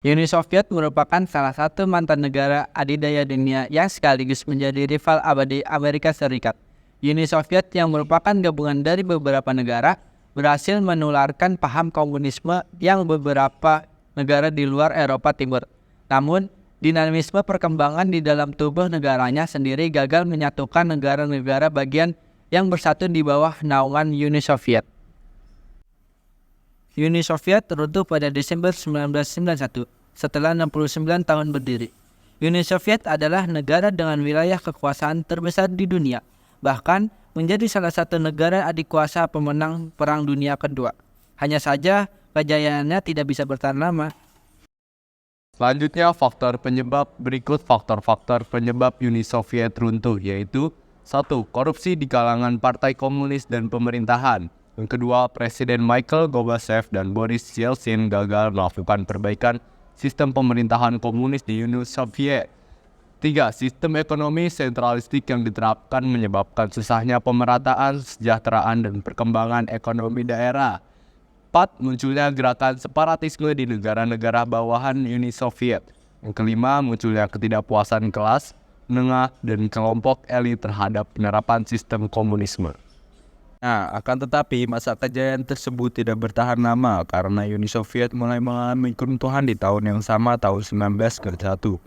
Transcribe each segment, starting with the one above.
Uni Soviet merupakan salah satu mantan negara adidaya dunia yang sekaligus menjadi rival abadi Amerika Serikat. Uni Soviet yang merupakan gabungan dari beberapa negara berhasil menularkan paham komunisme yang beberapa negara di luar Eropa Timur. Namun, dinamisme perkembangan di dalam tubuh negaranya sendiri gagal menyatukan negara-negara bagian yang bersatu di bawah naungan Uni Soviet. Uni Soviet runtuh pada Desember 1991 setelah 69 tahun berdiri. Uni Soviet adalah negara dengan wilayah kekuasaan terbesar di dunia, bahkan menjadi salah satu negara adikuasa pemenang Perang Dunia Kedua. Hanya saja kejayaannya tidak bisa bertahan lama. Selanjutnya, berikut faktor-faktor penyebab Uni Soviet runtuh, yaitu 1. Korupsi di kalangan partai komunis dan pemerintahan. Yang kedua, Presiden Mikhail Gorbachev dan Boris Yeltsin gagal melakukan perbaikan sistem pemerintahan komunis di Uni Soviet. 3. Sistem ekonomi sentralistik yang diterapkan menyebabkan susahnya pemerataan, kesejahteraan, dan perkembangan ekonomi daerah. 4. Munculnya gerakan separatisme di negara-negara bawahan Uni Soviet. Yang kelima, munculnya ketidakpuasan kelas menengah dan kelompok elit terhadap penerapan sistem komunisme. Nah, akan tetapi masa kejayaan tersebut tidak bertahan lama karena Uni Soviet mulai mengalami keruntuhan di tahun yang sama, tahun 1991.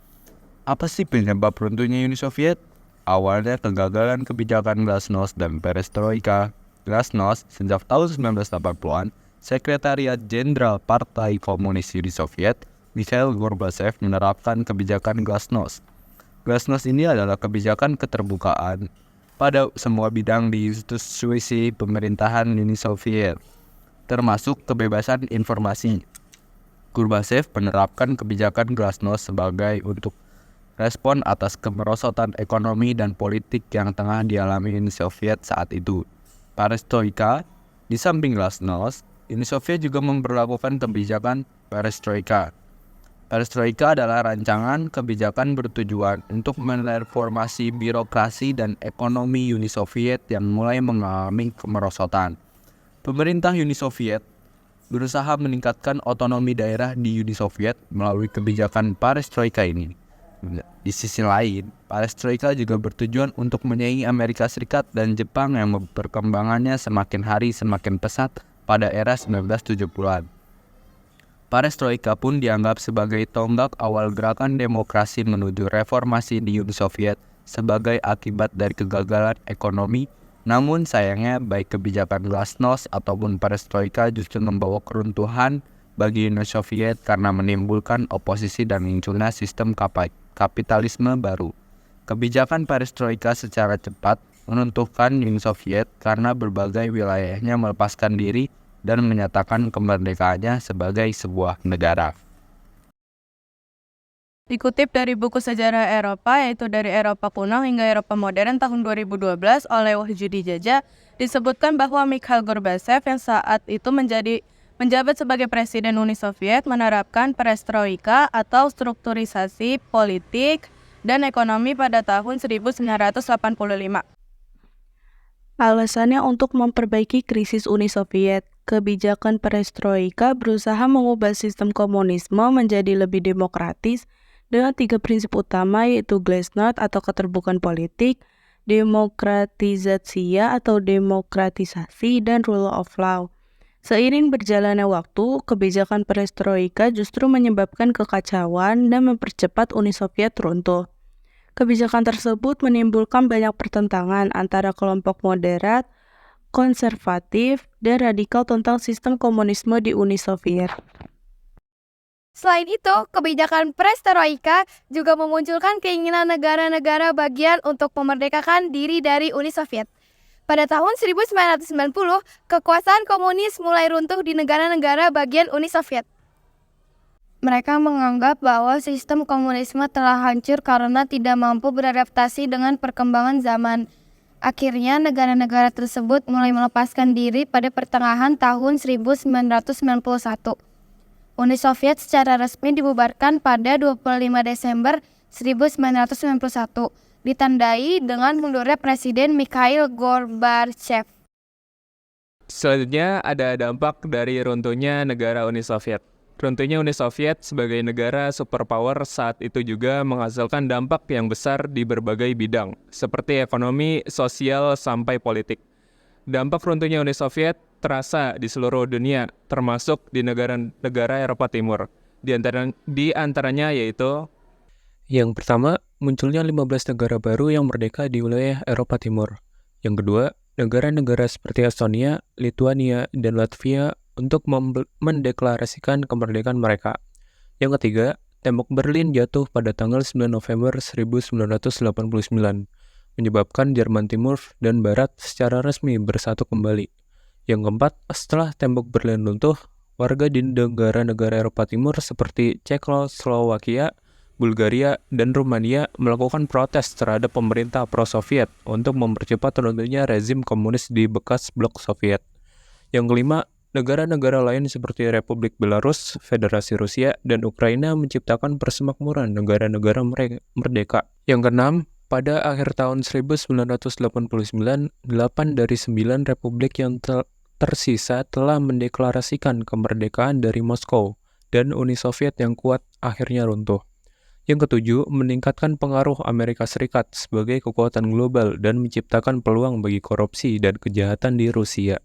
Apa sih penyebab runtuhnya Uni Soviet? Awalnya kegagalan kebijakan Glasnost dan Perestroika. Glasnost sejak tahun 1980-an, Sekretariat Jenderal Partai Komunis Uni Soviet, Mikhail Gorbachev menerapkan kebijakan Glasnost. Glasnost ini adalah kebijakan keterbukaan pada semua bidang di institusi pemerintahan Uni Soviet, termasuk kebebasan informasi. Gorbachev menerapkan kebijakan Glasnost sebagai untuk respon atas kemerosotan ekonomi dan politik yang tengah dialami Uni Soviet saat itu. Perestroika, di samping Glasnost, Uni Soviet juga memperlakukan kebijakan Perestroika. Perestroika adalah rancangan kebijakan bertujuan untuk mereformasi birokrasi dan ekonomi Uni Soviet yang mulai mengalami kemerosotan. Pemerintah Uni Soviet berusaha meningkatkan otonomi daerah di Uni Soviet melalui kebijakan Perestroika ini. Di sisi lain, Perestroika juga bertujuan untuk menyaingi Amerika Serikat dan Jepang yang perkembangannya semakin hari semakin pesat pada era 1970-an. Perestroika pun dianggap sebagai tonggak awal gerakan demokrasi menuju reformasi di Uni Soviet sebagai akibat dari kegagalan ekonomi. Namun sayangnya baik kebijakan Glasnost ataupun Perestroika justru membawa keruntuhan bagi Uni Soviet karena menimbulkan oposisi dan munculnya sistem kapitalisme baru. Kebijakan Perestroika secara cepat menentukan Uni Soviet karena berbagai wilayahnya melepaskan diri dan menyatakan kemerdekaannya sebagai sebuah negara. Dikutip dari buku Sejarah Eropa, yaitu dari Eropa Kuno hingga Eropa Modern tahun 2012 oleh Wahyudi Jaja, disebutkan bahwa Mikhail Gorbachev yang saat itu menjabat sebagai Presiden Uni Soviet menerapkan perestroika atau strukturisasi politik dan ekonomi pada tahun 1985. Alasannya untuk memperbaiki krisis Uni Soviet. Kebijakan perestroika berusaha mengubah sistem komunisme menjadi lebih demokratis dengan 3 prinsip utama, yaitu Glasnost atau keterbukaan politik, demokratisasi atau demokratisasi, dan rule of law. Seiring berjalannya waktu, kebijakan perestroika justru menyebabkan kekacauan dan mempercepat Uni Soviet runtuh. Kebijakan tersebut menimbulkan banyak pertentangan antara kelompok moderat, konservatif, dan radikal tentang sistem komunisme di Uni Soviet. Selain itu, kebijakan perestroika juga memunculkan keinginan negara-negara bagian untuk memerdekakan diri dari Uni Soviet. Pada tahun 1990, kekuasaan komunis mulai runtuh di negara-negara bagian Uni Soviet. Mereka menganggap bahwa sistem komunisme telah hancur karena tidak mampu beradaptasi dengan perkembangan zaman. Akhirnya, negara-negara tersebut mulai melepaskan diri pada pertengahan tahun 1991. Uni Soviet secara resmi dibubarkan pada 25 Desember 1991, ditandai dengan mundurnya Presiden Mikhail Gorbachev. Selanjutnya ada dampak dari runtuhnya negara Uni Soviet. Runtuhnya Uni Soviet sebagai negara superpower saat itu juga menghasilkan dampak yang besar di berbagai bidang, seperti ekonomi, sosial, sampai politik. Dampak runtuhnya Uni Soviet terasa di seluruh dunia, termasuk di negara-negara Eropa Timur. Di antaranya yaitu Yang pertama, munculnya 15 negara baru yang merdeka di wilayah Eropa Timur. Yang kedua, negara-negara seperti Estonia, Lituania, dan Latvia untuk mendeklarasikan kemerdekaan mereka. Yang ketiga, tembok Berlin jatuh pada tanggal 9 November 1989, menyebabkan Jerman Timur dan Barat secara resmi bersatu kembali. Yang keempat, setelah tembok Berlin runtuh, warga di negara-negara Eropa Timur seperti Cekoslowakia, Bulgaria, dan Rumania melakukan protes terhadap pemerintah pro-Soviet untuk mempercepat runtuhnya rezim komunis di bekas blok Soviet. Yang kelima, negara-negara lain seperti Republik Belarus, Federasi Rusia, dan Ukraina menciptakan persemakmuran negara-negara merdeka. Yang keenam, pada akhir tahun 1989, 8 dari 9 republik yang tersisa telah mendeklarasikan kemerdekaan dari Moskow, dan Uni Soviet yang kuat akhirnya runtuh. Yang ketujuh, meningkatkan pengaruh Amerika Serikat sebagai kekuatan global dan menciptakan peluang bagi korupsi dan kejahatan di Rusia.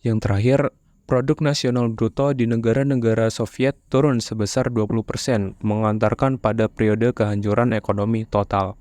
Yang terakhir, produk nasional bruto di negara-negara Soviet turun sebesar 20%, mengantarkan pada periode kehancuran ekonomi total.